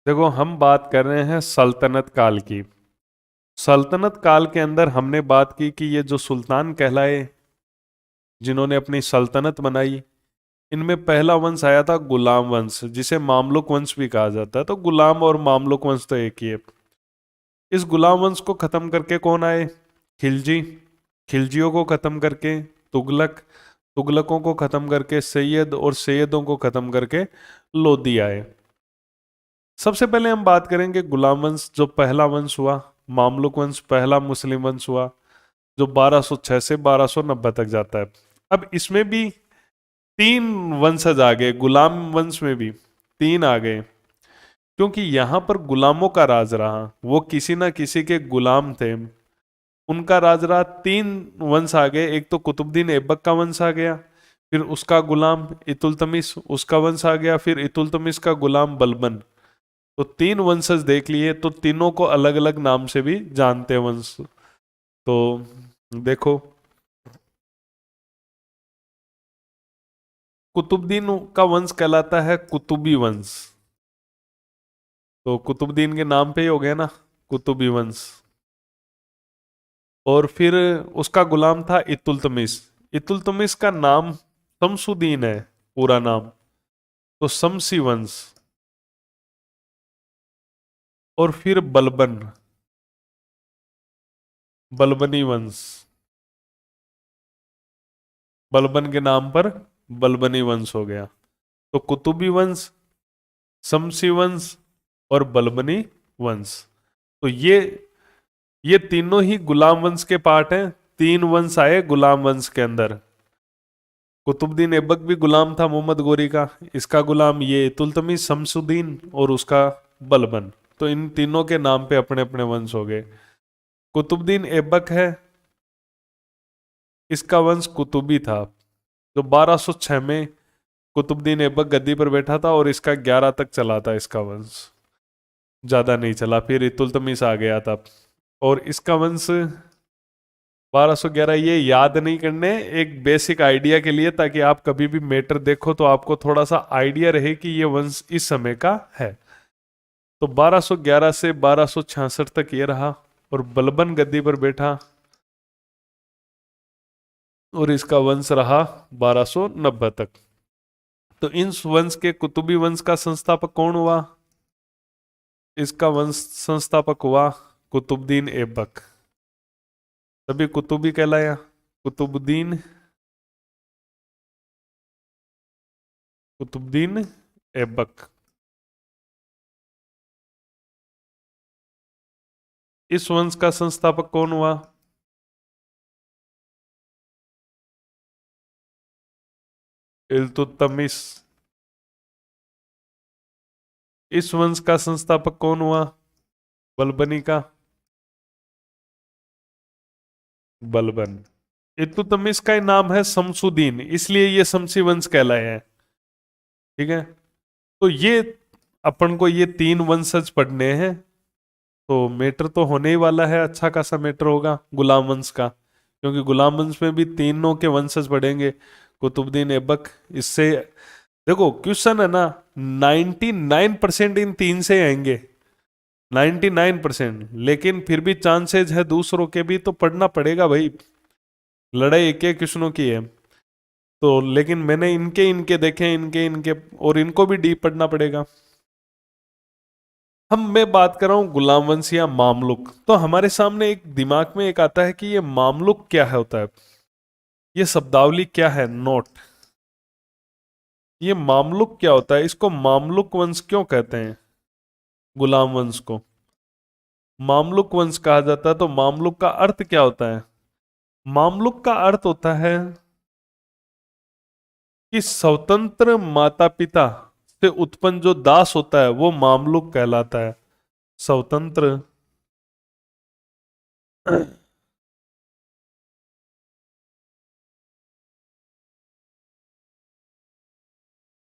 देखो, हम बात कर रहे हैं सल्तनत काल की। सल्तनत काल के अंदर हमने बात की कि ये जो सुल्तान कहलाए, जिन्होंने अपनी सल्तनत बनाई, इनमें पहला वंश आया था गुलाम वंश, जिसे मामलुक वंश भी कहा जाता है। तो गुलाम और मामलुक वंश तो एक ही है। इस गुलाम वंश को खत्म करके कौन आए? खिलजी। खिलजियों को खत्म करके तुगलक। तुगलकों को खत्म करके सैयद, और सैयदों को खत्म करके लोदी आए। सबसे पहले हम बात करेंगे गुलाम वंश, जो पहला वंश हुआ। मामलुक वंश पहला मुस्लिम वंश हुआ, जो 1206 से 1290 तक जाता है। अब इसमें भी तीन वंशज आ गए, गुलाम वंश में भी तीन आ गए, क्योंकि यहां पर गुलामों का राज रहा। वो किसी ना किसी के गुलाम थे, उनका राज रहा। तीन वंश आ गए। एक तो कुतुबुद्दीन ऐबक का वंश आ गया, फिर उसका गुलाम इतुलतमिश, उसका वंश आ गया, फिर इतुलतमिश का गुलाम बलबन। तो तीन वंशज देख लिए, तो तीनों को अलग अलग नाम से भी जानते हैं वंश। तो देखो, कुतुबुद्दीन का वंश कहलाता है कुतुबी वंश। तो कुतुबुद्दीन के नाम पे ही हो गया ना, कुतुबी वंश। और फिर उसका गुलाम था इतुलतमिश। इतुलतमिश का नाम शमसुद्दीन है, पूरा नाम। तो शमसी वंश। और फिर बलबन, बलबनी वंश। बलबन के नाम पर बलबनी वंश हो गया। तो कुतुबी वंश, शमसी वंश और बलबनी वंश। तो ये तीनों ही गुलाम वंश के पार्ट हैं। तीन वंश आए गुलाम वंश के अंदर। कुतुबुद्दीन ऐबक भी गुलाम था मोहम्मद गोरी का, इसका गुलाम ये तुलतमिश, शमसुद्दीन और उसका बलबन। तो इन तीनों के नाम पे अपने अपने वंश हो गए। कुतुबुद्दीन ऐबक है, इसका वंश कुतुबी था, जो 1206 में कुतुबुद्दीन ऐबक गद्दी पर बैठा था, और इसका 11 तक चला था इसका वंश। ज्यादा नहीं चला, फिर इतुलतमिश आ गया था। और इसका वंश 1211। ये याद नहीं करने, एक बेसिक आइडिया के लिए, ताकि आप कभी भी मैटर देखो तो आपको थोड़ा सा आइडिया रहे कि ये वंश इस समय का है। तो 1211 से 1266 तक ये रहा, और बलबन गद्दी पर बैठा, और इसका वंश रहा 1290 तक। तो इन वंश के, कुतुबी वंश का संस्थापक कौन हुआ? इसका वंश संस्थापक हुआ कुतुबुद्दीन ऐबक, तभी कुतुबी कहलाया। कुतुबुद्दीन, कुतुबुद्दीन ऐबक। इस वंश का संस्थापक कौन हुआ? इल्तुतमिश। इस वंश का संस्थापक कौन हुआ बलबनी का? बलबन। इल्तुतमिश का ही नाम है शमसुद्दीन, इसलिए ये शमसी वंश कहलाया है। ठीक है। तो ये अपन को ये तीन वंशज पढ़ने हैं। तो मैटर तो होने ही वाला है, अच्छा खासा मैटर होगा गुलाम वंश का, क्योंकि गुलाम वंश में भी तीनों के वंशज पढ़ेंगे। कुतुबुद्दीन ऐबक, इससे देखो क्वेश्चन है ना, 99% इन तीन से आएंगे। 99%। लेकिन फिर भी चांसेज है दूसरों के भी, तो पढ़ना पड़ेगा भाई। लड़ाई एक एक कृष्णों की है। तो लेकिन मैंने इनके इनके देखे, इनके इनके, और इनको भी डीप पढ़ना पड़ेगा। मैं बात कर रहा हूं गुलाम वंश या मामलुक, तो हमारे सामने एक दिमाग में एक आता है कि ये मामलुक क्या है होता है। ये शब्दावली क्या है, नोट। ये मामलुक क्या होता है, इसको मामलुक वंश क्यों कहते हैं? गुलाम वंश को मामलुक वंश कहा जाता है। तो मामलुक का अर्थ क्या होता है? मामलुक का अर्थ होता है कि स्वतंत्र माता पिता से उत्पन्न जो दास होता है, वो मामलुक कहलाता है। स्वतंत्र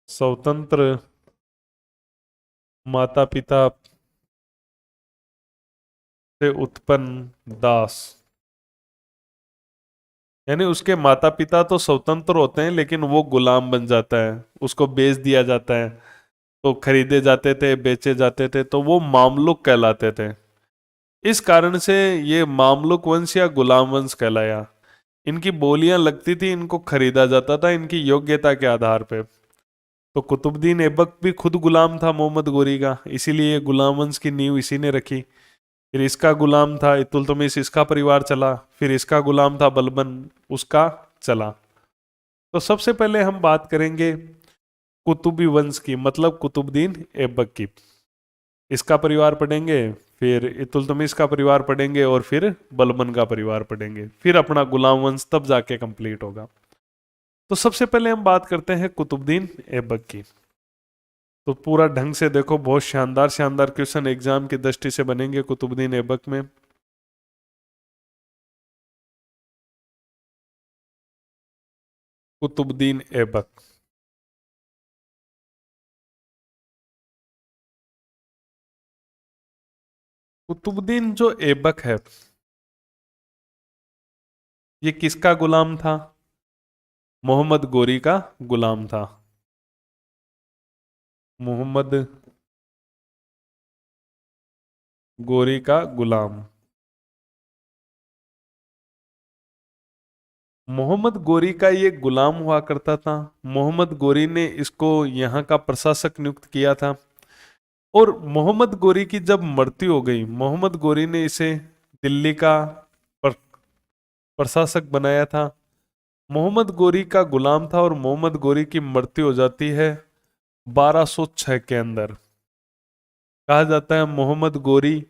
स्वतंत्र माता पिता से उत्पन्न दास, यानी उसके माता पिता तो स्वतंत्र होते हैं, लेकिन वो गुलाम बन जाता है, उसको बेच दिया जाता है। तो खरीदे जाते थे, बेचे जाते थे, तो वो मामलुक कहलाते थे। इस कारण से ये मामलुक वंश या गुलाम वंश कहलाया। इनकी बोलियां लगती थी, इनको खरीदा जाता था इनकी योग्यता के आधार पे। तो कुतुबुद्दीन ऐबक भी खुद गुलाम था मोहम्मद गोरी का, इसीलिए गुलाम वंश की नींव इसी ने रखी। फिर इसका गुलाम था इतुलतमिश, इसका परिवार चला। फिर इसका गुलाम था बलबन, उसका चला। तो सबसे पहले हम बात करेंगे कुतुबी वंश की, मतलब कुतुबुद्दीन ऐबक की। इसका परिवार पढ़ेंगे, फिर इतुलतमिश का परिवार पढ़ेंगे, और फिर बलबन का परिवार पढ़ेंगे। फिर अपना गुलाम वंश तब जाके कंप्लीट होगा। तो सबसे पहले हम बात करते हैं कुतुबुद्दीन ऐबक की। तो पूरा ढंग से देखो, बहुत शानदार शानदार क्वेश्चन एग्जाम की दृष्टि से बनेंगे कुतुबुद्दीन ऐबक में। कुतुबुद्दीन ऐबक, कुतुबुद्दीन जो ऐबक है, ये किसका गुलाम था? मोहम्मद गोरी का गुलाम था। मोहम्मद गोरी का गुलाम। मोहम्मद गोरी का ये गुलाम हुआ करता था। मोहम्मद गोरी ने इसको यहाँ का प्रशासक नियुक्त किया था। और मोहम्मद गोरी की जब मृत्यु हो गई, मोहम्मद गोरी ने इसे दिल्ली का प्र- प्रशासक बनाया था। मोहम्मद गोरी का गुलाम था और मोहम्मद गोरी की मृत्यु हो जाती है 1206 के अंदर। कहा जाता है मोहम्मद गोरी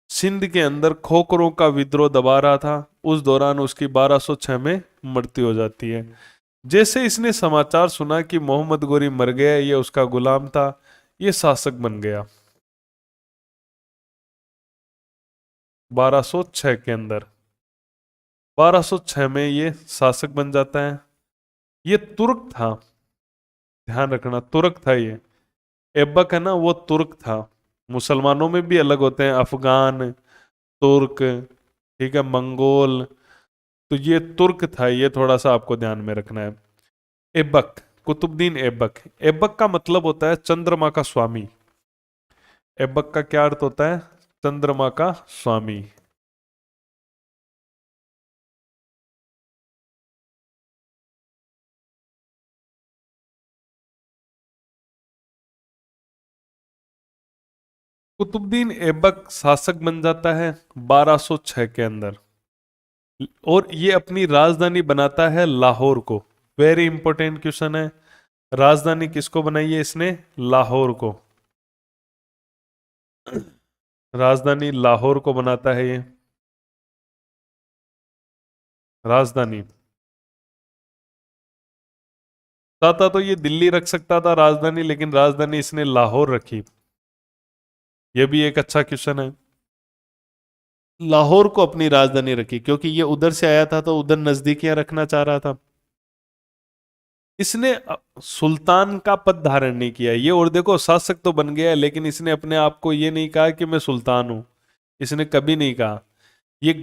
सिंध के अंदर खोखरों का विद्रोह दबा रहा था, उस दौरान उसकी 1206 में मृत्यु हो जाती है। जैसे इसने समाचार सुना कि मोहम्मद गोरी मर गया, ये उसका गुलाम था, ये शासक बन गया 1206 के अंदर। 1206 में ये शासक बन जाता है। ये तुर्क था, ध्यान रखना, तुर्क था ये। ऐबक है ना, वो तुर्क था। मुसलमानों में भी अलग होते हैं, अफगान, तुर्क, ठीक है, मंगोल। तो ये तुर्क था, ये थोड़ा सा आपको ध्यान में रखना है। ऐबक, कुतुबुद्दीन ऐबक। ऐबक का मतलब होता है चंद्रमा का स्वामी। ऐबक का क्या अर्थ होता है? चंद्रमा का स्वामी। कुतुबुद्दीन ऐबक शासक बन जाता है 1206 के अंदर, और ये अपनी राजधानी बनाता है लाहौर को। वेरी इंपॉर्टेंट क्वेश्चन है, राजधानी किसको बनाई है इसने? लाहौर को। राजधानी लाहौर को बनाता है ये राजधानी। चाहता तो ये दिल्ली रख सकता था राजधानी, लेकिन राजधानी इसने लाहौर रखी। ये भी एक अच्छा क्वेश्चन है। लाहौर को अपनी राजधानी रखी क्योंकि ये उधर से आया था, तो उधर नजदीकियां रखना चाह रहा था। इसने सुल्तान का पद धारण नहीं किया ये, और देखो शासक तो बन गया है, लेकिन इसने अपने आप को ये नहीं कहा कि मैं सुल्तान हूं। इसने कभी नहीं कहा। ये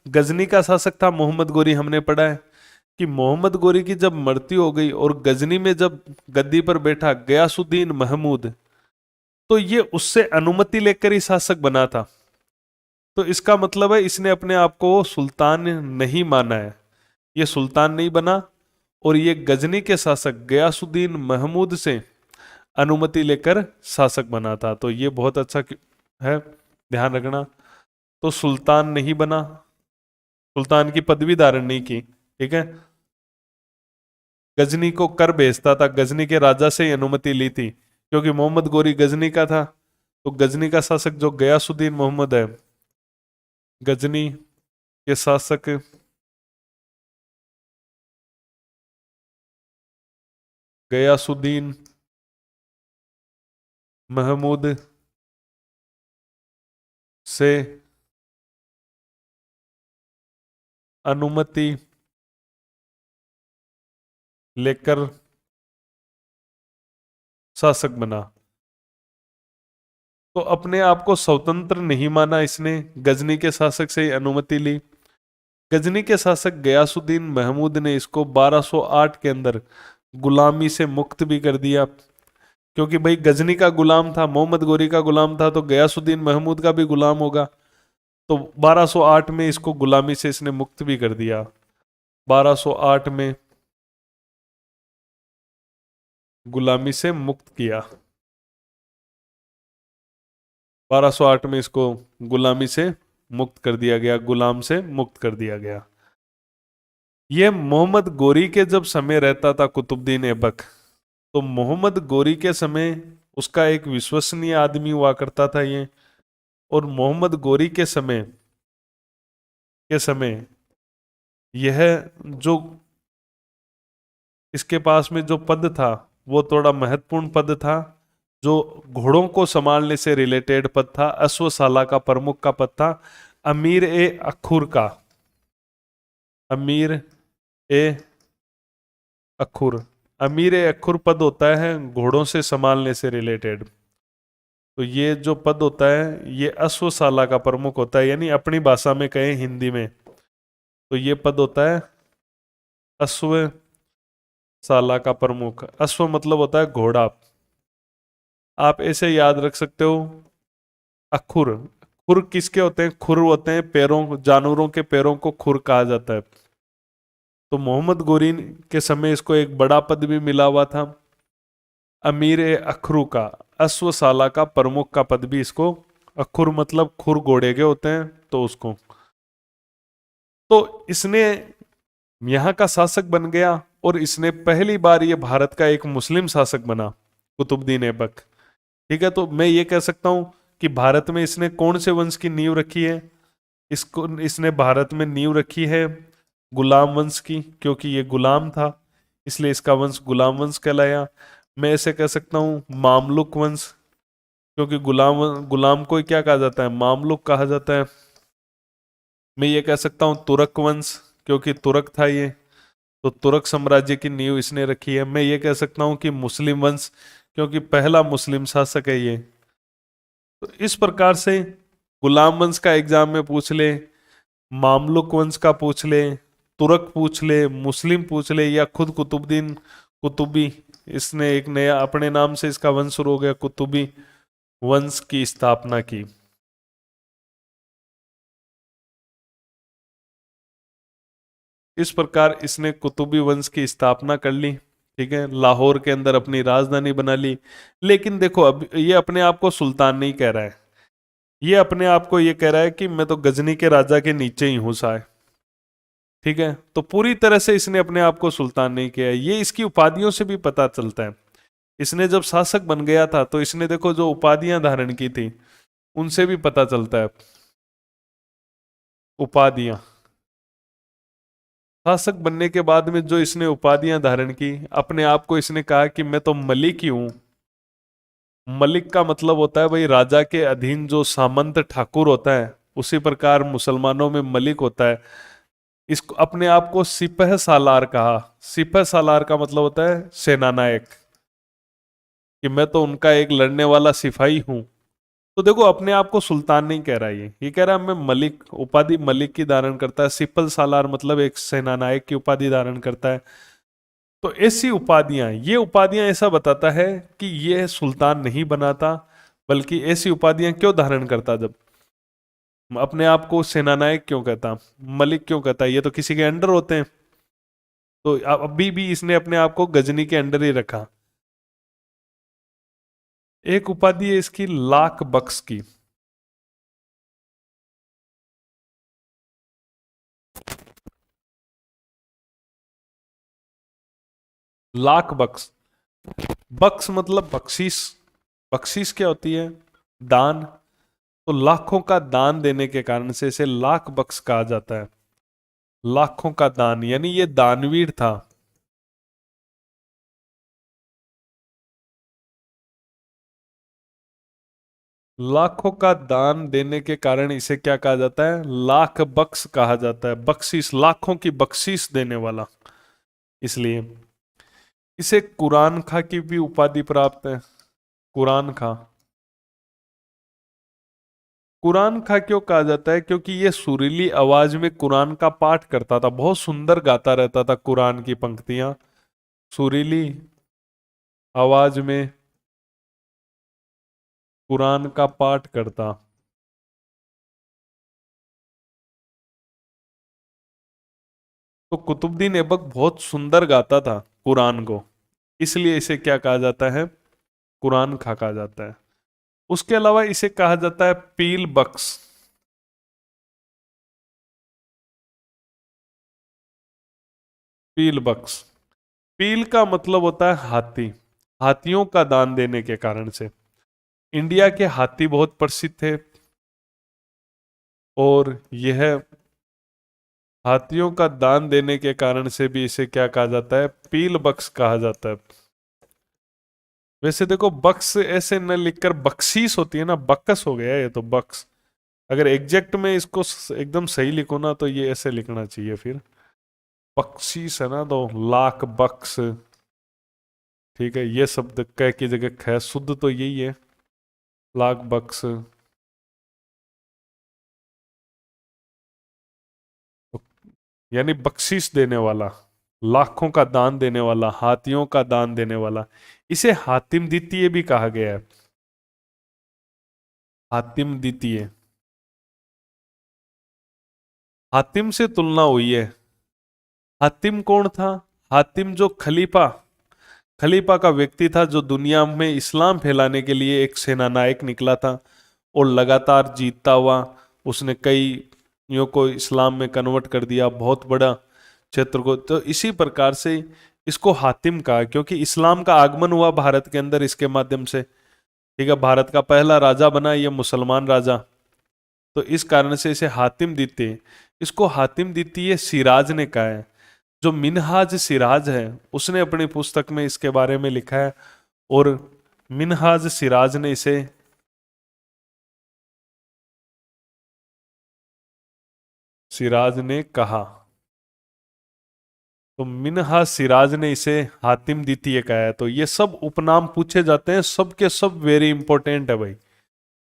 गजनी का शासक था मोहम्मद गोरी। हमने पढ़ा है कि मोहम्मद गोरी की जब मृत्यु हो गई और गजनी में जब गद्दी पर बैठा गयासुद्दीन महमूद, तो ये उससे अनुमति लेकर ही शासक बना था। तो इसका मतलब है इसने अपने आप को सुल्तान नहीं माना है, ये सुल्तान नहीं बना। और ये गजनी के शासक गयासुद्दीन महमूद से अनुमति लेकर शासक बना था। तो ये बहुत अच्छा है, ध्यान रखना। तो सुल्तान नहीं बना, सुल्तान की पदवी धारण नहीं की, ठीक है। गजनी को कर भेजता था, गजनी के राजा से ही अनुमति ली थी, क्योंकि मोहम्मद गोरी गजनी का था। तो गजनी का शासक जो गयासुद्दीन मोहम्मद है, गजनी के शासक गयासुद्दीन महमूद से अनुमति लेकर शासक बना। तो अपने आप को स्वतंत्र नहीं माना इसने, गजनी के शासक से ही अनुमति ली। गजनी के शासक गयासुद्दीन महमूद ने इसको 1208 के अंदर गुलामी से मुक्त भी कर दिया। क्योंकि भाई गजनी का गुलाम था, मोहम्मद गोरी का गुलाम था, तो गयासुद्दीन महमूद का भी गुलाम होगा। तो 1208 में इसको गुलामी से इसने मुक्त भी कर दिया। 1208 में गुलामी से मुक्त किया। 1208 में इसको गुलामी से मुक्त कर दिया गया, गुलाम से मुक्त कर दिया गया। यह मोहम्मद गोरी के जब समय रहता था कुतुबुद्दीन ऐबक, तो मोहम्मद गोरी के समय उसका एक विश्वसनीय आदमी हुआ करता था ये। और मोहम्मद गोरी के समय यह जो इसके पास में जो पद था वो थोड़ा महत्वपूर्ण पद था, जो घोड़ों को संभालने से रिलेटेड पद था, अश्वशाला का प्रमुख का पद था, अमीर ए अखुर का। अमीर ए अखुर, अमीर ए अखुर पद होता है घोड़ों से संभालने से रिलेटेड। तो ये जो पद होता है ये अश्वशाला का प्रमुख होता है, यानी अपनी भाषा में कहें हिंदी में तो ये पद होता है अश्वशाला का प्रमुख। अश्व मतलब होता है घोड़ा। आप ऐसे याद रख सकते हो। अखुर, खुर किसके होते हैं? खुर होते हैं पैरों, जानवरों के पैरों को खुर कहा जाता है। तो मोहम्मद गोरी के समय इसको एक बड़ा पद भी मिला हुआ था, अमीर ए अखरू का, अश्वशाला का प्रमुख का पद भी इसको। अखुर मतलब खुर घोड़े के होते हैं, तो उसको। तो इसने यहाँ का शासक बन गया और इसने पहली बार ये भारत का एक मुस्लिम शासक बना, कुतुबुद्दीन ऐबक। ठीक है, तो मैं ये कह सकता हूं कि भारत में इसने कौन से वंश की नींव रखी है? इसने भारत में नींव रखी है गुलाम वंश की, क्योंकि ये गुलाम था इसलिए इसका वंश गुलाम वंश कहलाया। मैं ऐसे कह सकता हूं मामलुक वंश, क्योंकि गुलाम को क्या कहा जाता है? मामलुक कहा जाता है। मैं ये कह सकता हूं तुर्क वंश, क्योंकि तुर्क था ये, तो तुर्क साम्राज्य की नींव इसने रखी है। मैं ये कह सकता हूं कि मुस्लिम वंश, क्योंकि पहला मुस्लिम शासक है ये। तो इस प्रकार से गुलाम वंश का एग्जाम में पूछ ले, मामलुक वंश का पूछ ले, तुर्क पूछ ले, मुस्लिम पूछ ले, या खुद कुतुबुद्दीन कुतुबी, इसने एक नया अपने नाम से इसका वंश शुरू हो गया, कुतुबी वंश की स्थापना की। इस प्रकार इसने कुतुबी वंश की स्थापना कर ली। ठीक है, लाहौर के अंदर अपनी राजधानी बना ली। लेकिन देखो, अब ये अपने आप को सुल्तान नहीं कह रहा है, ये अपने आप को ये कह रहा है कि मैं तो गजनी के राजा के नीचे ही हूं साहब। ठीक है, तो पूरी तरह से इसने अपने आप को सुल्तान नहीं किया। ये इसकी उपाधियों से भी पता चलता है। इसने जब शासक बन गया था तो इसने देखो जो उपाधियां धारण की थी उनसे भी पता चलता है। उपाधियां, शासक बनने के बाद में जो इसने उपाधियां धारण की, अपने आप को इसने कहा कि मैं तो मलिक ही हूं। मलिक का मतलब होता है भाई राजा के अधीन जो सामंत ठाकुर होता है, उसी प्रकार मुसलमानों में मलिक होता है। इसको अपने आप को सिपह सालार कहा। सिपह सालार का मतलब होता है सेनानायक, कि मैं तो उनका एक लड़ने वाला सिपाही हूं। तो देखो, अपने आप को सुल्तान नहीं कह रहा, ये कह रहा है मैं मलिक, उपाधि मलिक की धारण करता है। सिपल सालार मतलब एक सेनानायक की उपाधि धारण करता है। तो ऐसी उपाधियां, ये उपाधियां ऐसा बताता है कि ये सुल्तान नहीं बनाता, बल्कि ऐसी उपाधियां क्यों धारण करता? जब अपने आप को सेनानायक क्यों कहता, मलिक क्यों कहता? ये तो किसी के अंडर होते हैं। तो अभी भी इसने अपने आप को गजनी के अंडर ही रखा। एक उपाधि है इसकी लाख बख्श की। लाख बख्श, बख्श मतलब बख्शीश। बख्शीश क्या होती है? दान। तो लाखों का दान देने के कारण से इसे लाख बख्श कहा जाता है। लाखों का दान, यानी ये दानवीर था। लाखों का दान देने के कारण इसे क्या कहा जाता है? लाख बख्श कहा जाता है। बख्शीश, लाखों की बख्शीश देने वाला, इसलिए इसे कुरान खा की भी उपाधि प्राप्त है। कुरान खा, कुरान खा क्यों कहा जाता है? क्योंकि ये सुरीली आवाज में कुरान का पाठ करता था, बहुत सुंदर गाता रहता था कुरान की पंक्तियां, सुरीली आवाज में कुरान का पाठ करता। तो कुतुबुद्दीन ऐबक बहुत सुंदर गाता था कुरान को, इसलिए इसे क्या कहा जाता है, कुरान खा कहा जाता है। उसके अलावा इसे कहा जाता है पील बख्श। पील बख्श, पील का मतलब होता है हाथी, हाथियों का दान देने के कारण से। इंडिया के हाथी बहुत प्रसिद्ध थे, और यह हाथियों का दान देने के कारण से भी इसे क्या कहा जाता है, पील बख्श कहा जाता है। वैसे देखो, बख्श ऐसे न लिखकर बख्शीश होती है ना, बक्स हो गया ये तो, बख्श। अगर एग्जैक्ट में इसको एकदम सही लिखो ना, तो ये ऐसे लिखना चाहिए फिर, बख्शीश है ना, तो लाख बख्श। ठीक है, ये शब्द क की जगह ख, शुद्ध तो यही है, लाख बख्श। यानी बख्शीश देने वाला, लाखों का दान देने वाला, हाथियों का दान देने वाला। इसे हातिम द्वितीय भी कहा गया है, हातिम द्वितीय। हातिम से तुलना हुई है। हातिम कौन था? हातिम जो खलीफा, खलीफा का व्यक्ति था, जो दुनिया में इस्लाम फैलाने के लिए एक सेनानायक निकला था, और लगातार जीतता हुआ उसने कई यों को इस्लाम में कन्वर्ट कर दिया, बहुत बड़ा क्षेत्र को। तो इसी प्रकार से इसको हातिम कहा, क्योंकि इस्लाम का आगमन हुआ भारत के अंदर इसके माध्यम से। ठीक है, भारत का पहला राजा बना ये मुसलमान राजा, तो इस कारण से इसे हातिम द्वितीय, इसको हातिम द्वितीय सिराज ने कहा है। जो मिनहाज सिराज है, उसने अपनी पुस्तक में इसके बारे में लिखा है, और मिनहाज सिराज ने इसे सिराज ने कहा, तो मिनहा सिराज ने इसे हातिम द्वितीय कहा है। तो ये सब उपनाम पूछे जाते हैं, सब के सब वेरी इंपॉर्टेंट है भाई,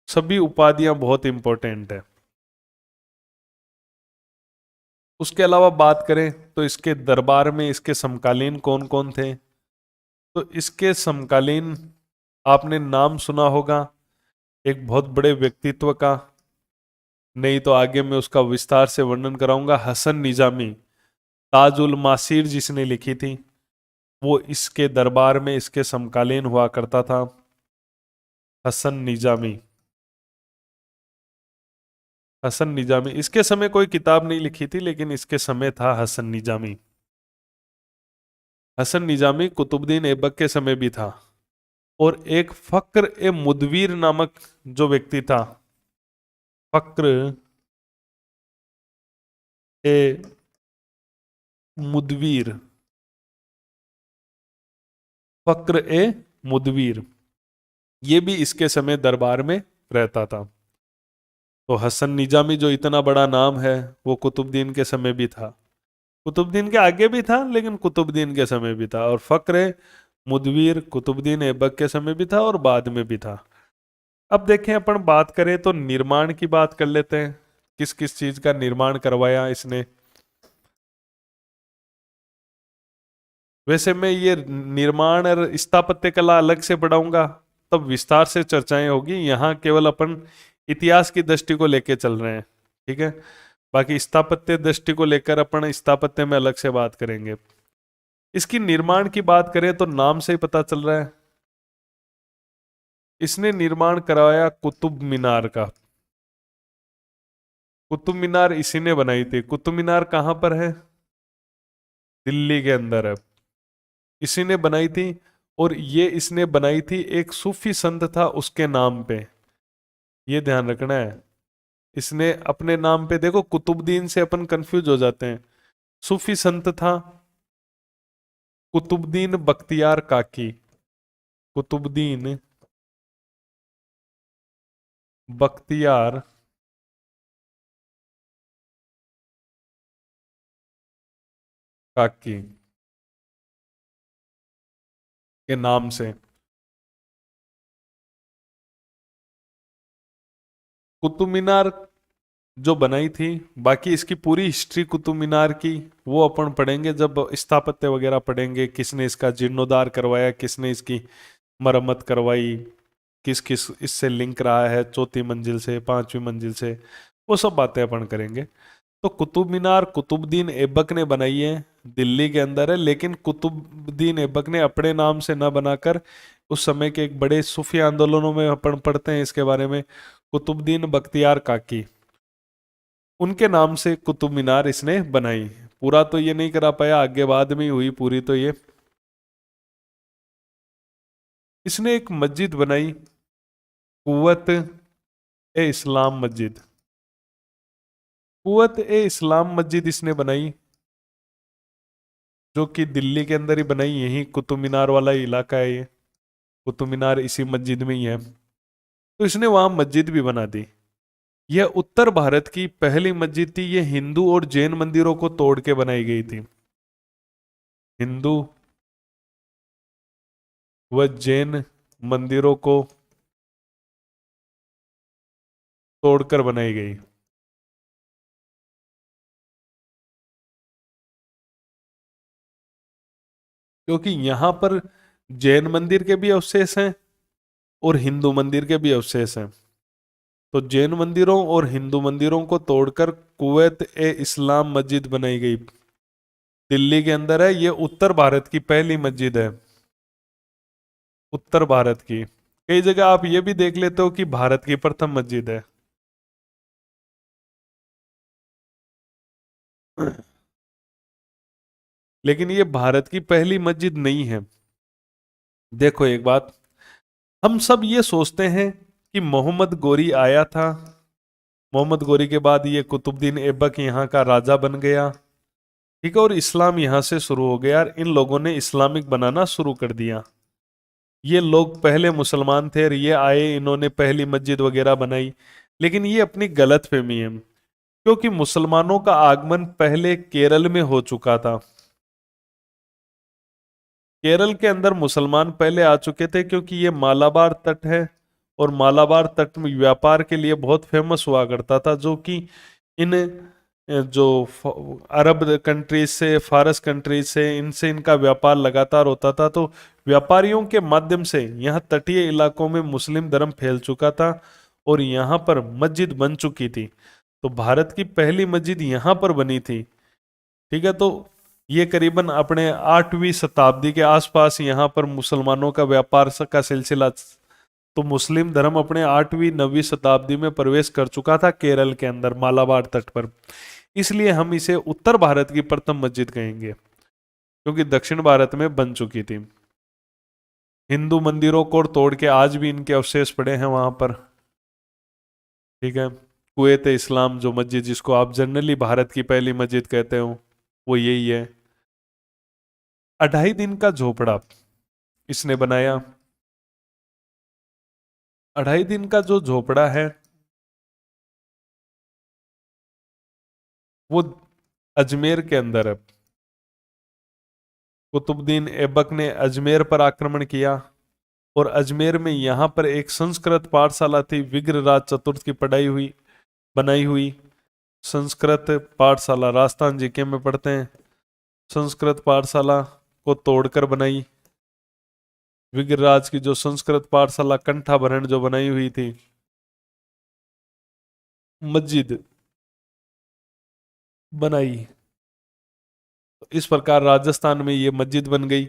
सभी उपाधियां बहुत इंपॉर्टेंट है। उसके अलावा बात करें तो इसके दरबार में इसके समकालीन कौन कौन थे, तो इसके समकालीन आपने नाम सुना होगा एक बहुत बड़े व्यक्तित्व का, नहीं तो आगे मैं उसका विस्तार से वर्णन कराऊंगा, हसन निजामी। ताजुल मासीर जिसने लिखी थी, वो इसके दरबार में इसके समकालीन हुआ करता था, हसन निजामी। हसन निजामी, इसके समय कोई किताब नहीं लिखी थी, लेकिन इसके समय था हसन निजामी। हसन निजामी कुतुबुद्दीन ऐबक के समय भी था। और एक फक्र ए मुदवीर नामक जो व्यक्ति था, फक्र ए मुदवीर, फक्र ए मुदवीर, ये भी इसके समय दरबार में रहता था। तो हसन निजामी जो इतना बड़ा नाम है, वो कुतुबुद्दीन के समय भी था, कुतुबुद्दीन के आगे भी था, लेकिन कुतुबुद्दीन के समय भी था। और फक्र मुदवीर कुतुबुद्दीन ऐबक के समय भी था और बाद में भी था। अब देखें, अपन बात करें तो निर्माण की बात कर लेते हैं, किस किस चीज का निर्माण करवाया इसने। वैसे मैं ये निर्माण और स्थापत्य कला अलग से पढ़ाऊंगा, तब विस्तार से चर्चाएं होगी। यहाँ केवल अपन इतिहास की दृष्टि को लेके चल रहे हैं, ठीक है। बाकी स्थापत्य दृष्टि को लेकर अपन स्थापत्य में अलग से बात करेंगे। इसकी निर्माण की बात करें तो नाम से ही पता चल रहा है, इसने निर्माण करवाया कुतुब मीनार का। कुतुब मीनार इसी ने बनाई थी। कुतुब मीनार कहाँ पर है? दिल्ली के अंदर है, इसी ने बनाई थी। और ये इसने बनाई थी एक सूफी संत था उसके नाम पे, ये ध्यान रखना है। इसने अपने नाम पे, देखो कुतुबुद्दीन से अपन कंफ्यूज हो जाते हैं, सूफी संत था कुतुबुद्दीन बख्तियार काकी, कुतुबुद्दीन बख्तियार काकी के नाम से कुतुब मीनार जो बनाई थी। बाकी इसकी पूरी हिस्ट्री कुतुब मीनार की वो अपन पढ़ेंगे जब स्थापत्य वगैरह पढ़ेंगे, किसने इसका जीर्णोद्धार करवाया, किसने इसकी मरम्मत करवाई, किस किस इससे लिंक रहा है, चौथी मंजिल से, पांचवी मंजिल से, वो सब बातें अपन करेंगे। तो कुतुब मीनार कुतुबुद्दीन ऐबक ने बनाई है, दिल्ली के अंदर है, लेकिन कुतुबुद्दीन ऐबक ने अपने नाम से न बनाकर उस समय के एक बड़े सूफी आंदोलनों में अपन पढ़ते हैं इसके बारे में, कुतुबुद्दीन बख्तियार काकी, उनके नाम से कुतुब मीनार इसने बनाई। पूरा तो ये नहीं करा पाया, आगे बाद में ही हुई पूरी तो ये। इसने एक मस्जिद बनाई, कुव्वत ए इस्लाम मस्जिद, कुव्वत ए इस्लाम मस्जिद इसने बनाई, जो कि दिल्ली के अंदर ही बनाई, यही कुतुब मीनार वाला इलाका है ये, कुतुब मीनार इसी मस्जिद में ही है। तो इसने वहां मस्जिद भी बना दी। यह उत्तर भारत की पहली मस्जिद थी, यह हिंदू और जैन मंदिरों को तोड़ के बनाई गई थी, हिंदू व जैन मंदिरों को तोड़कर बनाई गई। क्योंकि यहां पर जैन मंदिर के भी अवशेष हैं और हिंदू मंदिर के भी अवशेष हैं। तो जैन मंदिरों और हिंदू मंदिरों को तोड़कर कुवैत ए इस्लाम मस्जिद बनाई गई, दिल्ली के अंदर है। ये उत्तर भारत की पहली मस्जिद है, उत्तर भारत की। कई जगह आप ये भी देख लेते हो कि भारत की प्रथम मस्जिद है। लेकिन ये भारत की पहली मस्जिद नहीं है। देखो एक बात, हम सब ये सोचते हैं कि मोहम्मद गोरी आया था, मोहम्मद गोरी के बाद ये कुतुबुद्दीन ऐबक यहाँ का राजा बन गया, ठीक है, और इस्लाम यहाँ से शुरू हो गया, और इन लोगों ने इस्लामिक बनाना शुरू कर दिया। ये लोग पहले मुसलमान थे और ये आए, इन्होंने पहली मस्जिद वगैरह बनाई। लेकिन ये अपनी गलत फहमी है, क्योंकि मुसलमानों का आगमन पहले केरल में हो चुका था। केरल के अंदर मुसलमान पहले आ चुके थे, क्योंकि ये मालाबार तट है और मालाबार तट में व्यापार के लिए बहुत फेमस हुआ करता था, जो कि इन जो अरब कंट्रीज से, फारस कंट्रीज से, इनसे इनका व्यापार लगातार होता था। तो व्यापारियों के माध्यम से यहाँ तटीय इलाकों में मुस्लिम धर्म फैल चुका था और यहाँ पर मस्जिद बन चुकी थी। तो भारत की पहली मस्जिद यहाँ पर बनी थी, ठीक है। तो ये करीबन अपने 8वीं शताब्दी के आसपास यहाँ पर मुसलमानों का व्यापार का सिलसिला, तो मुस्लिम धर्म अपने 8वीं 9वीं शताब्दी में प्रवेश कर चुका था केरल के अंदर मालाबार तट पर। इसलिए हम इसे उत्तर भारत की प्रथम मस्जिद कहेंगे, क्योंकि दक्षिण भारत में बन चुकी थी। हिंदू मंदिरों को तोड़ के आज भी इनके अवशेष पड़े हैं वहां पर, ठीक है। कुवैत इस्लाम जो मस्जिद, जिसको आप जनरली भारत की पहली मस्जिद कहते हो, वो यही है। 2.5 दिन का झोपड़ा इसने बनाया। 2.5 दिन का जो झोपड़ा है वो अजमेर के अंदर है। कुतुबुद्दीन ऐबक ने अजमेर पर आक्रमण किया और अजमेर में यहाँ पर एक संस्कृत पाठशाला थी, विग्रहराज चतुर्थ की पढ़ाई हुई, बनाई हुई संस्कृत पाठशाला, राजस्थान जीके में पढ़ते हैं। संस्कृत पाठशाला को तोड़कर बनाई, विग्रहराज की जो संस्कृत पाठशाला कंठाभरण जो बनाई हुई थी, मस्जिद बनाई। तो इस प्रकार राजस्थान में ये मस्जिद बन गई,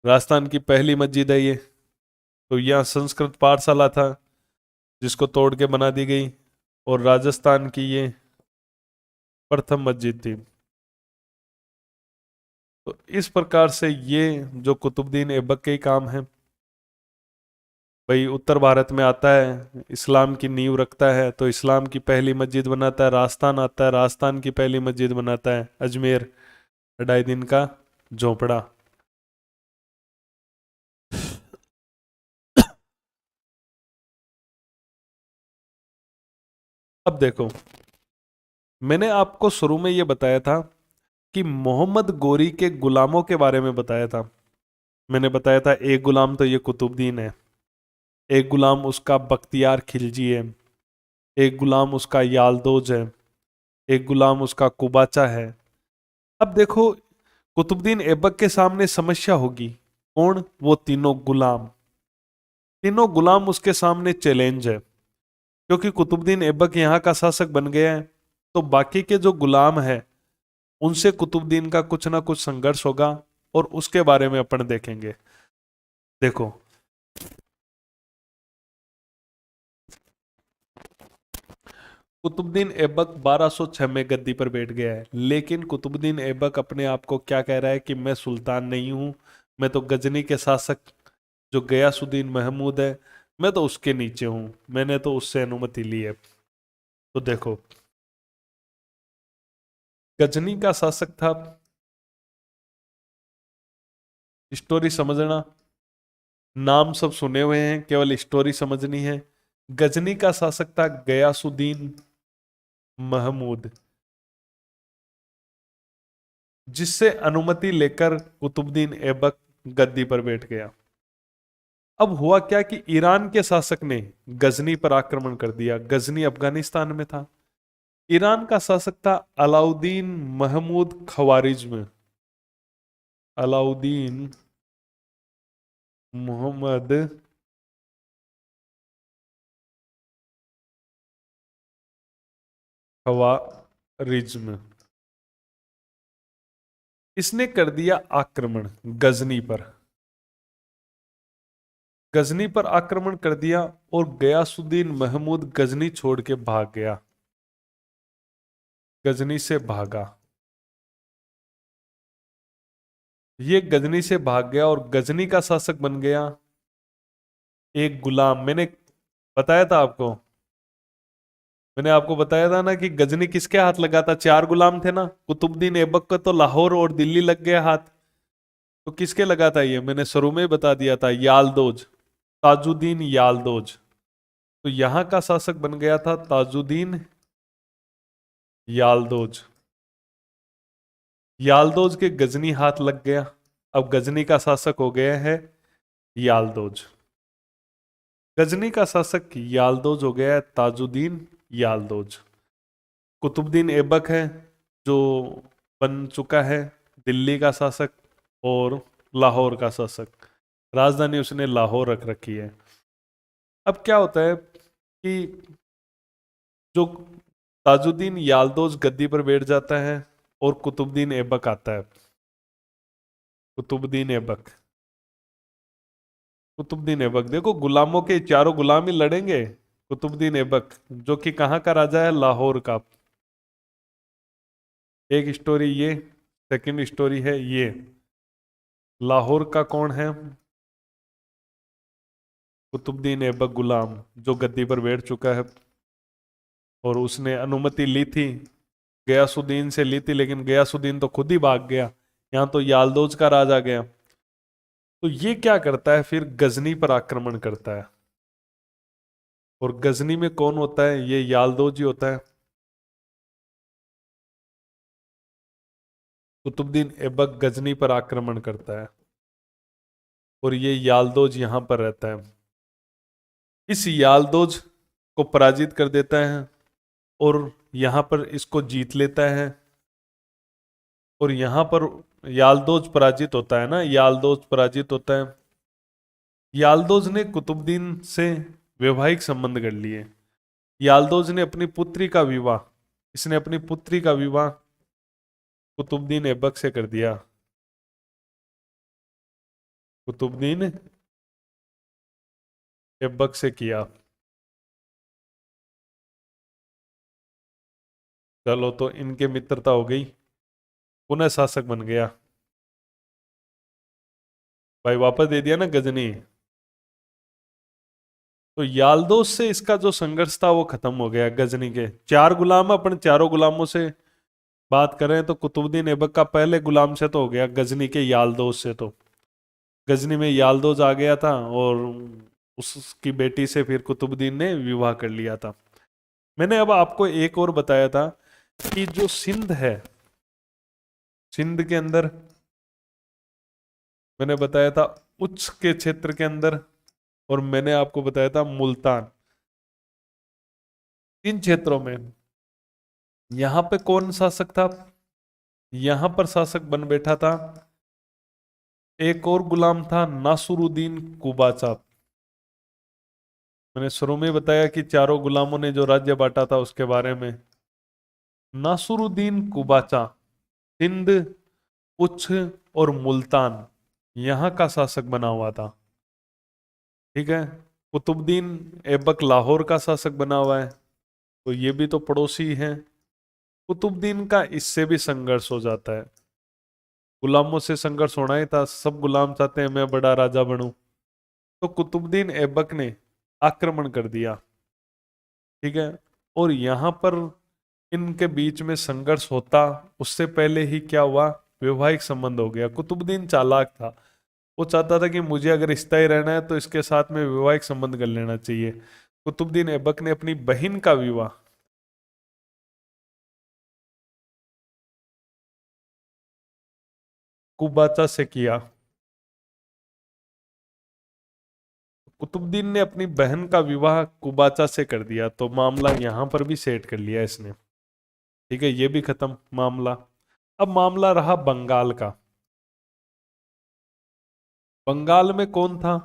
राजस्थान की पहली मस्जिद है ये। तो यहाँ संस्कृत पाठशाला था जिसको तोड़ के बना दी गई, और राजस्थान की ये प्रथम मस्जिद थी। तो इस प्रकार से ये जो कुतुबुद्दीन ऐबक के काम है, भाई उत्तर भारत में आता है, इस्लाम की नींव रखता है, तो इस्लाम की पहली मस्जिद बनाता है। राजस्थान आता है, राजस्थान की पहली मस्जिद बनाता है अजमेर। 2.5 दिन का झोपड़ा। अब देखो, मैंने आपको शुरू में ये बताया था कि मोहम्मद गोरी के गुलामों के बारे में बताया था। मैंने बताया था एक गुलाम तो ये कुतुबुद्दीन है, एक गुलाम उसका बख्तियार खिलजी है, एक गुलाम उसका यालदोज है, एक गुलाम उसका कुबाचा है। अब देखो, कुतुबुद्दीन ऐबक के सामने समस्या होगी, कौन? वो तीनों गुलाम। तीनों गुलाम उसके सामने चैलेंज है, क्योंकि कुतुबुद्दीन ऐबक यहाँ का शासक बन गया है, तो बाकी के जो गुलाम है उनसे कुतुबुद्दीन का कुछ ना कुछ संघर्ष होगा, और उसके बारे में अपन देखेंगे। देखो, कुतुबुद्दीन ऐबक 1206 में गद्दी पर बैठ गया है, लेकिन कुतुबुद्दीन ऐबक अपने आप को क्या कह रहा है कि मैं सुल्तान नहीं हूं, मैं तो गजनी के शासक जो गयासुद्दीन महमूद है, मैं तो उसके नीचे हूं, मैंने तो उससे अनुमति ली है। तो देखो, गजनी का शासक था, स्टोरी समझना, नाम सब सुने हुए हैं, केवल स्टोरी समझनी है। गजनी का शासक था गयासुद्दीन महमूद, जिससे अनुमति लेकर कुतुबुद्दीन ऐबक गद्दी पर बैठ गया। अब हुआ क्या कि ईरान के शासक ने गजनी पर आक्रमण कर दिया। गजनी अफगानिस्तान में था। ईरान का शासक था अलाउद्दीन महमूद खवारिज्म, अलाउद्दीन मोहम्मद खवारिज्म। इसने कर दिया आक्रमण गजनी पर, गजनी पर आक्रमण कर दिया, और गयासुद्दीन महमूद गजनी छोड़ के भाग गया, गजनी से भागा। ये गजनी से भाग गया और गजनी का शासक बन गया एक गुलाम। मैंने बताया था आपको, मैंने आपको बताया था ना कि गजनी किसके हाथ लगा था? 4 गुलाम थे ना, कुतुबुद्दीन ऐबक का तो लाहौर और दिल्ली लग गया हाथ, तो किसके लगा था? ये मैंने शुरू में बता दिया था, यालदोज, ताजुद्दीन यालदोज। तो यहां का शासक बन गया था ताजुद्दीन यालदोज। यालदोज के गजनी हाथ लग गया, अब गजनी का शासक हो गया है यालदोज। गजनी का शासक यालदोज हो गया है ताजुद्दीन यालदोज। कुतुबुद्दीन ऐबक है जो बन चुका है दिल्ली का शासक और लाहौर का शासक। राजधानी उसने लाहौर रख रखी है। अब क्या होता है कि जो ताजुद्दीन यालदोज गद्दी पर बैठ जाता है और कुतुबुद्दीन ऐबक आता है। कुतुबुद्दीन ऐबक, कुतुबुद्दीन ऐबक देखो, गुलामों के चारों गुलाम ही लड़ेंगे। कुतुबुद्दीन ऐबक जो कि कहाँ का राजा है? लाहौर का। एक स्टोरी ये, सेकंड स्टोरी है ये। लाहौर का कौन है? कुतुबुद्दीन ऐबक गुलाम, जो गद्दी पर बैठ चुका है, और उसने अनुमति ली थी, गयासुद्दीन से ली थी, लेकिन गयासुद्दीन तो खुद ही भाग गया। यहाँ तो यालदोज का राज आ गया। तो ये क्या करता है फिर? गजनी पर आक्रमण करता है। और गजनी में कौन होता है? ये यालदोज ही होता है। कुतुबुद्दीन ऐबक गजनी पर आक्रमण करता है और ये यालदोज यहां पर रहता है। इस यालदोज को पराजित कर देता है और यहां पर इसको जीत लेता है। और यहां पर यालदोज पराजित होता है ना, यालदोज पराजित होता है। यालदोज ने कुतुबुद्दीन से वैवाहिक संबंध कर लिए। यालदोज ने अपनी पुत्री का विवाह, इसने अपनी पुत्री का विवाह कुतुबुद्दीन ऐबक से कर दिया। कुतुबुद्दीन ऐबक से किया। चलो, तो इनके मित्रता हो गई, पुनः शासक बन गया। भाई वापस दे दिया ना गजनी। तो यालदोज से इसका जो संघर्ष था वो खत्म हो गया। गजनी के 4 गुलाम, अपन चारों गुलामों से बात करें तो कुतुबुद्दीन ऐबक का पहले गुलाम से तो हो गया, गजनी के यालदोज से। तो गजनी में यालदोज आ गया था और उसकी बेटी से फिर कुतुबुद्दीन ने विवाह कर लिया था। मैंने अब आपको एक और बताया था कि जो सिंध है, सिंध के अंदर मैंने बताया था उच्च के क्षेत्र के अंदर, और मैंने आपको बताया था मुल्तान, इन क्षेत्रों में यहां पे कौन शासक था? यहां पर शासक बन बैठा था एक और गुलाम था, नासुरुद्दीन कुबाचा। मैंने शुरू में बताया कि चारों गुलामों ने जो राज्य बांटा था उसके बारे में। नासुरुद्दीन कुबाचा सिंध, उच्छ और मुल्तान यहाँ का शासक बना हुआ था। ठीक है। कुतुबुद्दीन ऐबक लाहौर का शासक बना हुआ है, तो ये भी तो पड़ोसी हैं। कुतुबुद्दीन का इससे भी संघर्ष हो जाता है। गुलामों से संघर्ष होना ही था, सब गुलाम चाहते हैं मैं बड़ा राजा बनूं। तो कुतुबुद्दीन ऐबक ने आक्रमण कर दिया। ठीक है। और यहां पर इनके बीच में संघर्ष होता उससे पहले ही क्या हुआ, वैवाहिक संबंध हो गया। कुतुबुद्दीन चालाक था, वो चाहता था कि मुझे अगर स्थायी रहना है तो इसके साथ में वैवाहिक संबंध कर लेना चाहिए। कुतुबुद्दीन ऐबक ने अपनी बहन का विवाह कुबाचा से किया। कुतुबुद्दीन ने अपनी बहन का विवाह कुबाचा से कर दिया, तो मामला यहां पर भी सेट कर लिया इसने। ठीक है, ये भी खत्म मामला। अब मामला रहा बंगाल का। बंगाल में कौन था?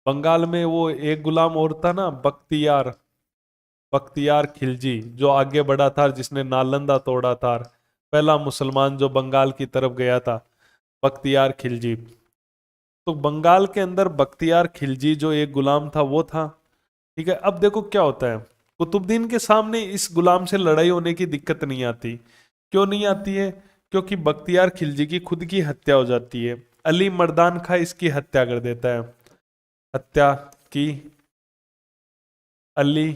बंगाल में वो एक गुलाम और था ना, बख्तियार, बख्तियार खिलजी, जो आगे बढ़ा था, जिसने नालंदा तोड़ा था, पहला मुसलमान जो बंगाल की तरफ गया था, बख्तियार खिलजी। तो बंगाल के अंदर बख्तियार खिलजी जो एक गुलाम था वो था। ठीक है। अब देखो क्या होता है, कुतुबुद्दीन के सामने इस गुलाम से लड़ाई होने की दिक्कत नहीं आती। क्यों नहीं आती है? क्योंकि बख्तियार खिलजी की खुद की हत्या हो जाती है। अली मर्दान खां इसकी हत्या कर देता है। हत्या की अली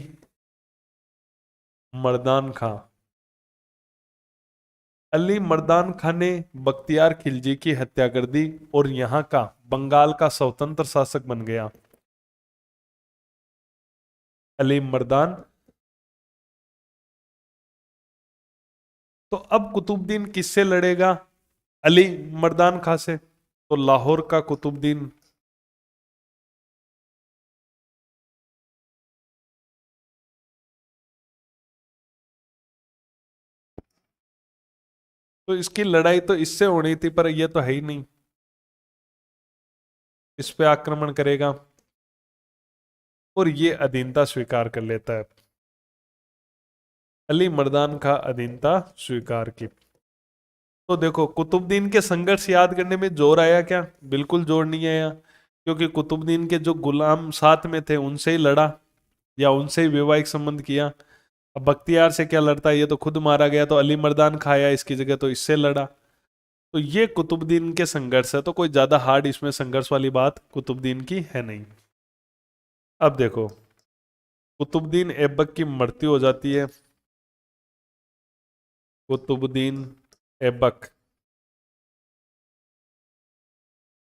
मर्दान खां। अली मर्दान खां ने बख्तियार खिलजी की हत्या कर दी और यहां का बंगाल का स्वतंत्र शासक बन गया अली मर्दान। तो अब कुतुबुद्दीन किससे लड़ेगा? अली मर्दान खां से। तो लाहौर का कुतुबुद्दीन, तो इसकी लड़ाई तो इससे होनी थी, पर यह तो है ही नहीं, इस पे आक्रमण करेगा और ये अधीनता स्वीकार कर लेता है। अली मर्दान खां अधीनता स्वीकार की। तो देखो कुतुबुद्दीन के संघर्ष याद करने में जोर आया क्या? बिल्कुल जोर नहीं आया, क्योंकि कुतुबुद्दीन के जो गुलाम साथ में थे उनसे ही लड़ा या उनसे ही वैवाहिक संबंध किया। अब बख्तियार से क्या लड़ता है, ये तो खुद मारा गया, तो अली मर्दान खाया इसकी जगह, तो इससे लड़ा। तो ये कुतुबुद्दीन के संघर्ष है, तो कोई ज्यादा हार्ड इसमें संघर्ष वाली बात कुतुबुद्दीन की है नहीं। अब देखो, कुतुबुद्दीन ऐबक की मृत्यु हो जाती है। कुतुबुद्दीन ऐबक,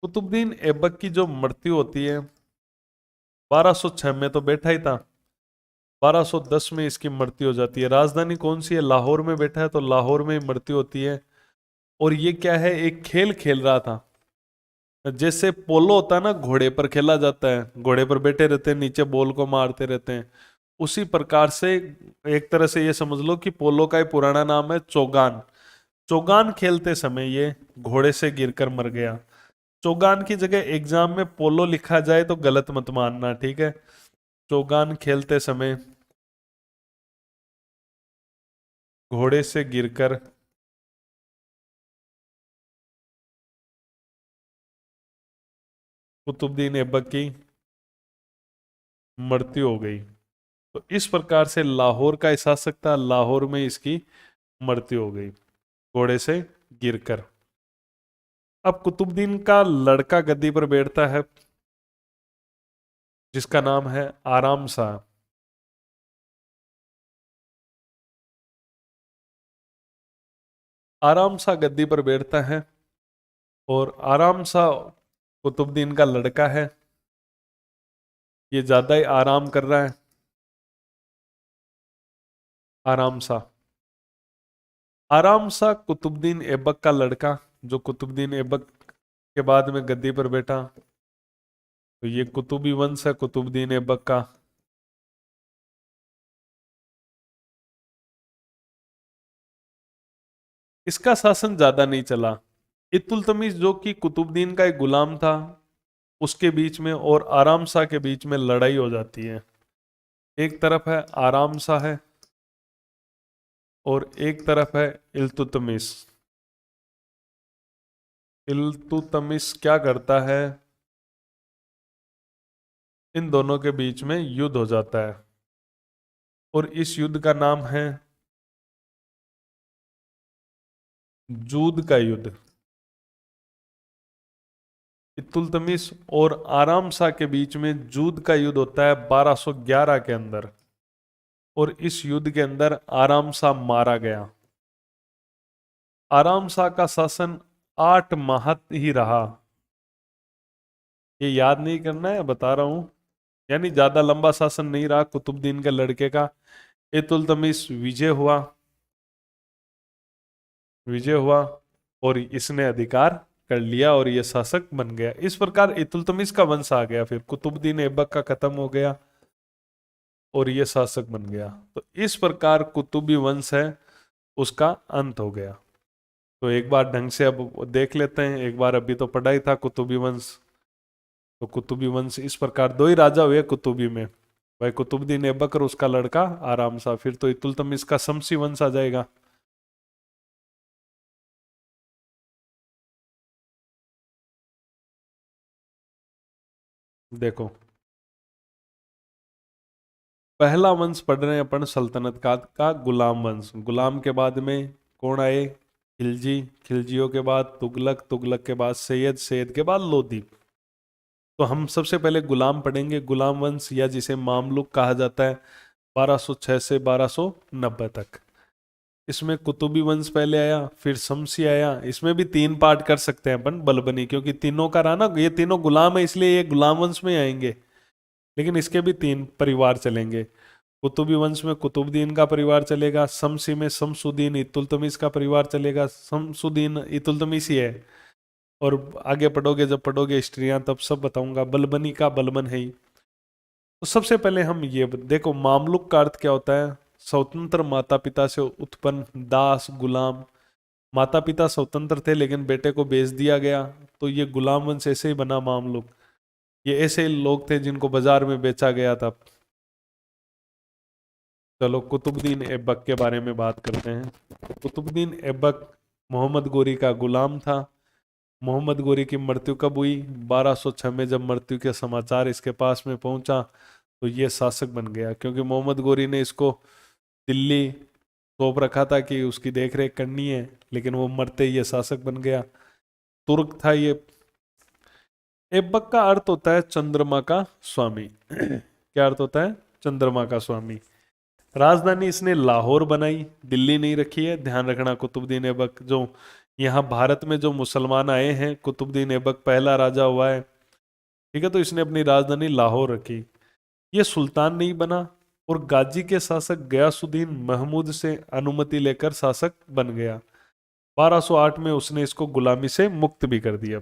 कुतुबुद्दीन ऐबक की जो मृत्यु होती है 1206 में, तो बैठा ही था, 1210 में इसकी मृत्यु हो जाती है। राजधानी कौन सी है? लाहौर में बैठा है, तो लाहौर में मृत्यु होती है। और ये क्या है, एक खेल खेल रहा था। जैसे पोलो होता है ना, घोड़े पर खेला जाता है, घोड़े पर बैठे रहते हैं, नीचे बॉल को मारते रहते हैं, उसी प्रकार से एक तरह से ये समझ लो कि पोलो का ही पुराना नाम है चौगान। चौगान खेलते समय ये घोड़े से गिरकर मर गया। चौगान की जगह एग्जाम में पोलो लिखा जाए तो गलत मत मानना, ठीक है। चौगान खेलते समय घोड़े से गिरकर कुतुबुद्दीन ऐबक की मृत्यु हो गई। तो इस प्रकार से लाहौर का शासक था, लाहौर में इसकी मृत्यु हो गई घोड़े से गिरकर। अब कुतुबुद्दीन का लड़का गद्दी पर बैठता है, जिसका नाम है आराम शाह। आराम शाह गद्दी पर बैठता है और आराम शाह कुतुबुद्दीन का लड़का है। ये ज्यादा ही आराम कर रहा है, आराम शाह। आराम शाह कुतुबुद्दीन ऐबक का लड़का, जो कुतुबुद्दीन ऐबक के बाद में गद्दी पर बैठा, तो ये कुतुबी वंश है कुतुबुद्दीन ऐबक का। इसका शासन ज्यादा नहीं चला। इतुलतमिश जो कि कुतुबुद्दीन का एक गुलाम था, उसके बीच में और आराम शाह के बीच में लड़ाई हो जाती है। एक तरफ है आराम शाह है और एक तरफ है इल्तुतमिश। इल्तुतमिश क्या करता है, इन दोनों के बीच में युद्ध हो जाता है और इस युद्ध का नाम है जूद का युद्ध। इल्तुतमिश और आराम शाह के बीच में जूद का युद्ध होता है 1211 के अंदर, और इस युद्ध के अंदर आराम शाह मारा गया। आराम शाह का शासन 8 माह ही रहा। ये याद नहीं करना है, बता रहा हूं, यानी ज्यादा लंबा शासन नहीं रहा कुतुबुद्दीन के लड़के का। इल्तुतमिश विजय हुआ और इसने अधिकार कर लिया और ये शासक बन गया। इस प्रकार इल्तुतमिश का वंश आ गया, फिर कुतुबुद्दीन ऐबक का खत्म हो गया और ये शासक बन गया। तो इस प्रकार कुतुबी वंश है उसका अंत हो गया। तो एक बार ढंग से अब देख लेते हैं, एक बार अभी तो पढ़ा ही था कुतुबी वंश। तो कुतुबी वंश इस प्रकार, दो ही राजा हुए कुतुबी में, भाई कुतुबुद्दीन ऐबक और उसका लड़का आराम शाह। फिर तो इल्तुतमिश का शमसी वंश आ जाएगा। देखो, पहला वंश पढ़ रहे हैं अपन सल्तनत का गुलाम वंश। गुलाम के बाद में कौन आए, खिलजी। खिलजियों के बाद तुगलक, तुगलक के बाद सैयद, सैयद के बाद लोधी। तो हम सबसे पहले गुलाम पढ़ेंगे। गुलाम वंश या जिसे मामलुक कहा जाता है 1206 से 1290 तक। इसमें कुतुबी वंश पहले आया, फिर शमसी आया। इसमें भी 3 पार्ट कर सकते हैं अपन, बलबनी, क्योंकि तीनों का रहा ना, ये तीनों गुलाम है इसलिए ये गुलाम वंश में आएंगे। लेकिन इसके भी 3 परिवार चलेंगे। कुतुबी वंश में कुतुबुद्दीन का परिवार चलेगा, शमसी में शमसुद्दीन इल्तुतमिश का परिवार चलेगा। शमसुद्दीन इल्तुतमिश ही है। और आगे पढ़ोगे, जब पढ़ोगे हिस्ट्रियां, तब सब बताऊंगा। बलबनी का बलबन है ही। तो सबसे पहले हम ये देखो, मामलुक का अर्थ क्या होता है, स्वतंत्र माता पिता से उत्पन्न दास गुलाम। माता पिता स्वतंत्र थे लेकिन बेटे को बेच दिया गया, तो ये गुलाम वंश ऐसे ही बना मामलुक। ये ऐसे लोग थे जिनको बाजार में बेचा गया था। चलो कुतुबुद्दीन ऐबक के बारे में बात करते हैं। कुतुबुद्दीन ऐबक मोहम्मद गोरी का गुलाम था। मोहम्मद गोरी की मृत्यु कब हुई, 1206 में। जब मृत्यु के समाचार इसके पास में पहुंचा तो ये शासक बन गया, क्योंकि मोहम्मद गोरी ने इसको दिल्ली सौंप रखा था कि उसकी देखरेख करनी है, लेकिन वो मरते ही ये शासक बन गया। तुर्क था ये। ऐबक का अर्थ होता है चंद्रमा का स्वामी। क्या अर्थ होता है, चंद्रमा का स्वामी। राजधानी इसने लाहौर बनाई, दिल्ली नहीं रखी है, ध्यान रखना। कुतुबुद्दीन ऐबक जो यहाँ भारत में जो मुसलमान आए हैं, कुतुबुद्दीन ऐबक पहला राजा हुआ है, ठीक है। तो इसने अपनी राजधानी लाहौर रखी। ये सुल्तान नहीं बना और गाजी के शासक गयासुद्दीन महमूद से अनुमति लेकर शासक बन गया। 1208 में उसने इसको गुलामी से मुक्त भी कर दिया।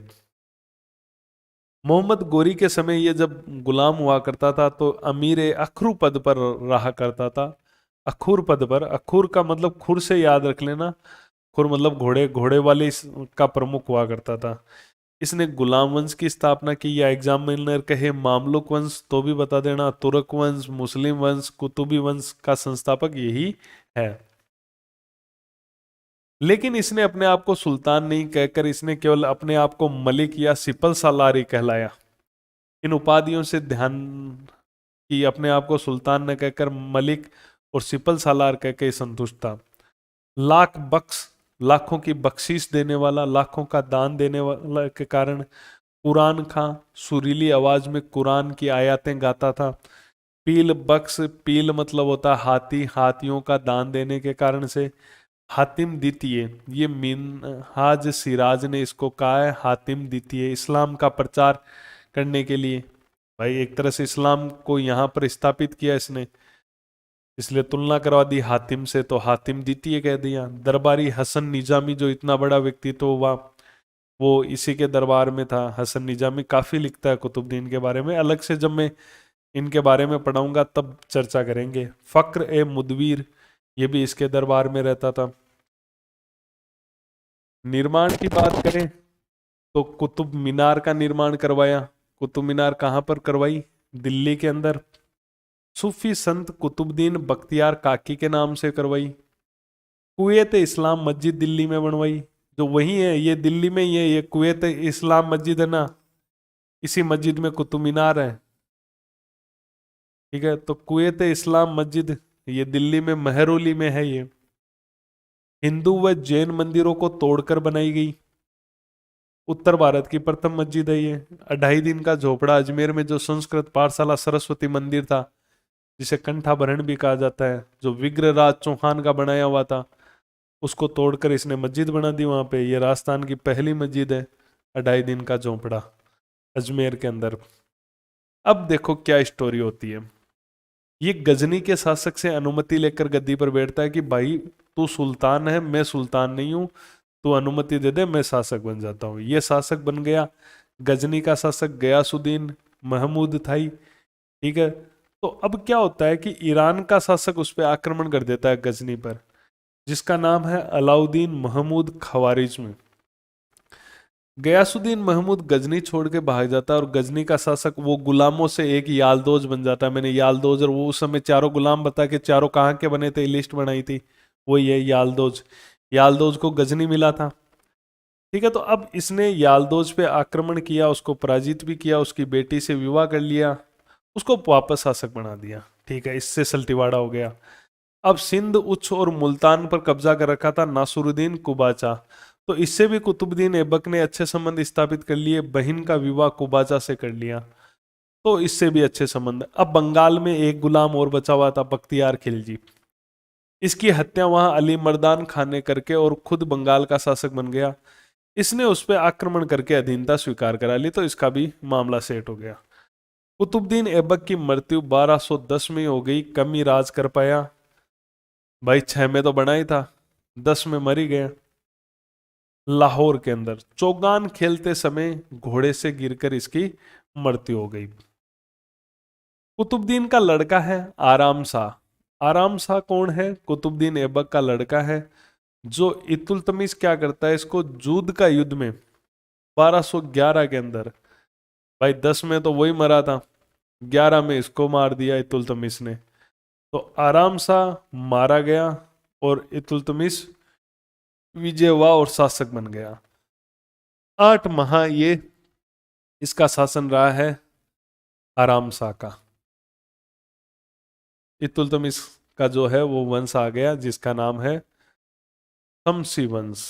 मोहम्मद गोरी के समय ये जब गुलाम हुआ करता था तो अमीर अखरू पद पर रहा करता था। अखूर पद पर, अखूर का मतलब खुर से याद रख लेना। खुर मतलब घोड़े, घोड़े वाले का प्रमुख हुआ करता था। इसने गुलाम वंश की स्थापना की, या एग्जामिनर कहे मामलुक वंश तो भी बता देना। तुर्क वंश, मुस्लिम वंश, कुतुबी वंश का संस्थापक यही है। लेकिन इसने अपने आप को सुल्तान नहीं कहकर इसने केवल अपने आप को मलिक या सिपल सालारी कहलाया। इन उपाधियों से ध्यान कि अपने आप को सुल्तान न कहकर मलिक और सिपल सालार कहकर ही संतुष्ट था। लाखों की बख्शीश देने वाला, लाखों का दान देने वाला के कारण कुरान खां सुरीली आवाज में कुरान की आयतें गाता था। पील बख्श, पील मतलब होता हाथी, हाथियों का दान देने के कारण से। हातिम द्वितीय, ये मिनहाज सिराज ने इसको कहा है, हातिम द्वितीय, इस्लाम का प्रचार करने के लिए। भाई एक तरह से इस्लाम को यहाँ पर स्थापित किया इसने, इसलिए तुलना करवा दी हातिम से, तो हातिम द्वितीय कह दिया। दरबारी हसन निजामी जो इतना बड़ा व्यक्तित्व हुआ, वो इसी के दरबार में था। हसन निजामी काफी लिखता है कुतुबुद्दीन के बारे में, अलग से जब मैं इनके बारे में पढ़ाऊंगा तब चर्चा करेंगे। फक्र ए मुदवीर, ये भी इसके दरबार में रहता था। निर्माण की बात करें तो कुतुब मीनार का निर्माण करवाया। कुतुब मीनार कहाँ पर करवाई? दिल्ली के अंदर। सूफी संत कुतुबुद्दीन बख्तियार काकी के नाम से करवाई। कुवैत इस्लाम मस्जिद दिल्ली में बनवाई, जो वही है, ये दिल्ली में ही है, ये कुवैत इस्लाम मस्जिद है ना, इसी मस्जिद में कुतुब मीनार है। ठीक है, तो कुवैत इस्लाम मस्जिद ये दिल्ली में मेहरौली में है। ये हिंदू व जैन मंदिरों को तोड़कर बनाई गई उत्तर भारत की प्रथम मस्जिद है ये। 2.5 दिन का झोपड़ा अजमेर में जो संस्कृत पाठशाला सरस्वती मंदिर था, जिसे कंठाभरण भी कहा जाता है, जो विग्रहराज चौहान का बनाया हुआ था, उसको तोड़कर इसने मस्जिद बना दी वहां पे। ये राजस्थान की पहली मस्जिद है, 2.5 दिन का झोपड़ा अजमेर के अंदर। अब देखो क्या स्टोरी होती है। ये गजनी के शासक से अनुमति लेकर गद्दी पर बैठता है कि भाई तू सुल्तान है, मैं सुल्तान नहीं हूं, तू अनुमति दे दे, मैं शासक बन जाता हूँ। ये शासक बन गया। गजनी का शासक गयासुद्दीन महमूद था ही। ठीक है, तो अब क्या होता है कि ईरान का शासक उस पर आक्रमण कर देता है गजनी पर, जिसका नाम है अलाउद्दीन महमूद खवारिज्मी। गयासुद्दीन महमूद गजनी छोड़ के भाग जाता है और गजनी का शासक वो गुलामों से एक यालदोज बन जाता है। मैंने यालदोज और वो उस समय चारों गुलाम बता के चारों कहाँ के बने थे, लिस्ट बनाई थी, वही है यालदोज। यालदोज को गजनी मिला था। ठीक है, तो अब इसने यालदोज पे आक्रमण किया, उसको पराजित भी किया, उसकी बेटी से विवाह कर लिया, उसको वापस शासक बना दिया। ठीक है, इससे सल्टीवाड़ा हो गया। अब सिंध, उच्छ और मुल्तान पर कब्जा कर रखा था नासुरुद्दीन कुबाचा, तो इससे भी कुतुबुद्दीन ऐबक ने अच्छे संबंध स्थापित कर लिए। बहन का विवाह कुबाचा से कर लिया, तो इससे भी अच्छे संबंध। अब बंगाल में एक गुलाम और बचा हुआ था, बख्तियार खिलजी। इसकी हत्या वहां अली मर्दान खान ने करके और खुद बंगाल का शासक बन गया। इसने उस पर आक्रमण करके अधीनता स्वीकार करा ली, तो इसका भी मामला सेट हो गया। कुतुबुद्दीन ऐबक की मृत्यु 1210 में हो गई, कम ही राज कर पाया। भाई 6 में तो बना ही था, 10 में मर ही गया। लाहौर के अंदर चौगान खेलते समय घोड़े से गिरकर इसकी मृत्यु हो गई। कुतुबुद्दीन का लड़का है आराम शाह। आराम शाह कौन है? कुतुबुद्दीन ऐबक का लड़का है, जो इतुलतमिश क्या करता है, इसको जूद का युद्ध में 1211 के अंदर, भाई 10 में तो वही मरा था, 11 में इसको मार दिया इतुलतमिश ने। तो आराम शाह मारा गया और इतुलतमिश विजय हुआ और शासक बन गया। 8 माह ये इसका शासन रहा है आराम शाह का। इतुलतमिश का जो है वो वंश आ गया, जिसका नाम है शमसी वंश।